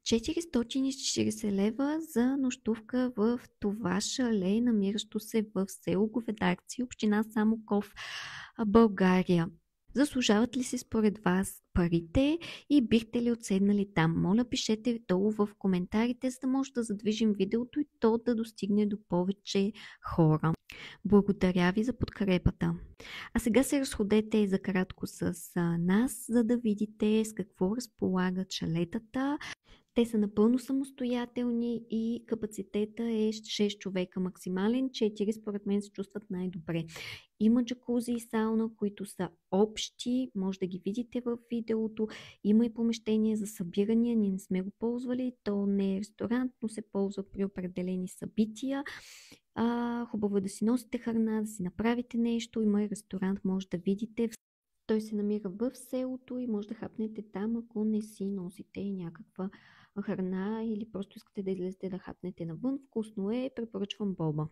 440 лева за нощувка в това шале, намиращо се в село Говедарци, община Самоков, България. Заслужават ли се според вас парите и бихте ли отседнали там? Моля, пишете долу в коментарите, за да може да задвижим видеото и то да достигне до повече хора. Благодаря ви за подкрепата. А сега се разходете за кратко с нас, за да видите с какво разполагат шалетата. Те са напълно самостоятелни и капацитета е 6 човека максимален, 4 според мен се чувстват най-добре. Има джакузи и сауна, които са общи, може да ги видите в видеото. Има и помещение за събирания, ние не сме го ползвали, то не е ресторант, но се ползва при определени събития. Хубаво е да си носите храна, да си направите нещо, има и ресторант, може да видите. Той се намира в селото и може да хапнете там, ако не си носите някаква храна или просто искате да излезете да хапнете навън. Вкусно е, препоръчвам боба.